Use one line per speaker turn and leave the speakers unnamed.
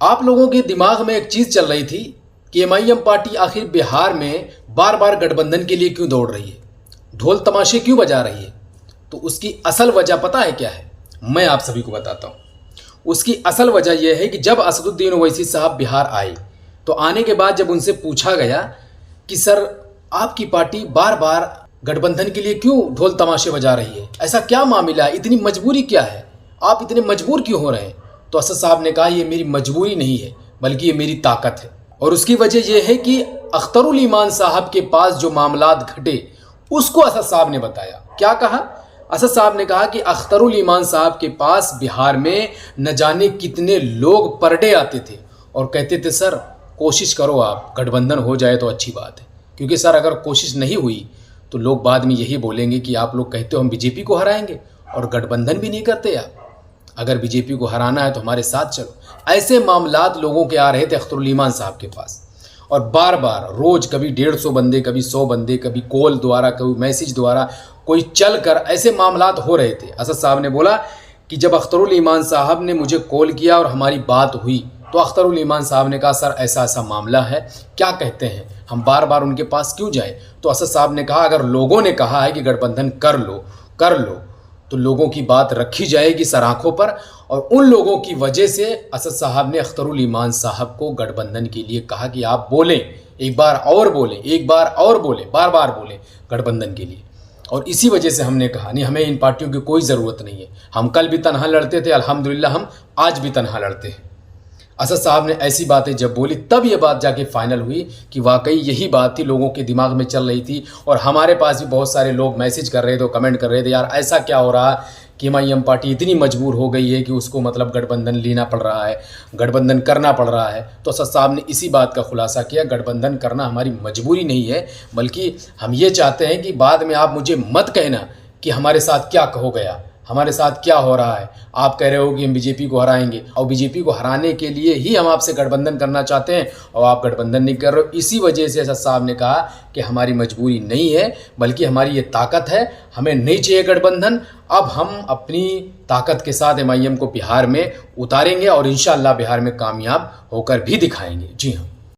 आप लोगों के दिमाग में एक चीज़ चल रही थी कि एमआईएम पार्टी आखिर बिहार में बार बार गठबंधन के लिए क्यों दौड़ रही है, ढोल तमाशे क्यों बजा रही है। तो उसकी असल वजह पता है क्या है? मैं आप सभी को बताता हूँ। उसकी असल वजह यह है कि जब असदुद्दीन ओवैसी साहब बिहार आए तो आने के बाद जब उनसे पूछा गया कि सर आपकी पार्टी बार बार गठबंधन के लिए क्यों ढोल तमाशे बजा रही है, ऐसा क्या मामला है, इतनी मजबूरी क्या है, आप इतने मजबूर क्यों हो रहे हैं? तो असद साहब ने कहा ये मेरी मजबूरी नहीं है बल्कि ये मेरी ताकत है। और उसकी वजह यह है कि अख्तरुल ईमान साहब के पास जो मामलात घटे उसको असद साहब ने बताया। क्या कहा? असद साहब ने कहा कि अख्तरुल ईमान साहब के पास बिहार में न जाने कितने लोग पर डे आते थे और कहते थे सर कोशिश करो, आप गठबंधन हो जाए तो अच्छी बात है, क्योंकि सर अगर कोशिश नहीं हुई तो लोग बाद में यही बोलेंगे कि आप लोग कहते हो हम बीजेपी को हराएंगे और गठबंधन भी नहीं करते आप, अगर बीजेपी को हराना है तो हमारे साथ चलो। ऐसे मामलात लोगों के आ रहे थे अख्तरुल ईमान साहब के पास और बार बार रोज़ कभी 150 बंदे, कभी 100 बंदे, कभी कॉल द्वारा, कभी मैसेज द्वारा कोई चल कर ऐसे मामलात हो रहे थे। असद साहब ने बोला कि जब अख्तरुल ईमान साहब ने मुझे कॉल किया और हमारी बात हुई तो अख्तरुल ईमान साहब ने कहा सर ऐसा ऐसा मामला है, क्या कहते हैं, हम बार बार उनके पास क्यों जाएं? तो असद साहब ने कहा अगर लोगों ने कहा है कि गठबंधन कर लो तो लोगों की बात रखी जाएगी सर आंखों पर। और उन लोगों की वजह से असद साहब ने अख्तरुल ईमान साहब को गठबंधन के लिए कहा कि आप बोलें, एक बार और बोलें, एक बार और बोलें, बार बार बोलें गठबंधन के लिए। और इसी वजह से हमने कहा नहीं, हमें इन पार्टियों की कोई ज़रूरत नहीं है, हम कल भी तनहा लड़ते थे, अल्हम्दुलिल्लाह हम आज भी तनहा लड़ते हैं। असद साहब ने ऐसी बातें जब बोली तब ये बात जाके फाइनल हुई कि वाकई यही बात थी, लोगों के दिमाग में चल रही थी। और हमारे पास भी बहुत सारे लोग मैसेज कर रहे थे, कमेंट कर रहे थे, यार ऐसा क्या हो रहा कि एमआईएम पार्टी इतनी मजबूर हो गई है कि उसको मतलब गठबंधन लेना पड़ रहा है, गठबंधन करना पड़ रहा है। तो असद साहब ने इसी बात का खुलासा किया, गठबंधन करना हमारी मजबूरी नहीं है, बल्कि हम ये चाहते हैं कि बाद में आप मुझे मत कहना कि हमारे साथ क्या हो गया, हमारे साथ क्या हो रहा है। आप कह रहे हो कि हम बीजेपी को हराएंगे और बीजेपी को हराने के लिए ही हम आपसे गठबंधन करना चाहते हैं और आप गठबंधन नहीं कर रहे हो। इसी वजह से असद साहब ने कहा कि हमारी मजबूरी नहीं है बल्कि हमारी ये ताकत है, हमें नहीं चाहिए गठबंधन। अब हम अपनी ताकत के साथ एमआईएम को बिहार में उतारेंगे और इंशाअल्लाह बिहार में कामयाब होकर भी दिखाएंगे। जी हाँ।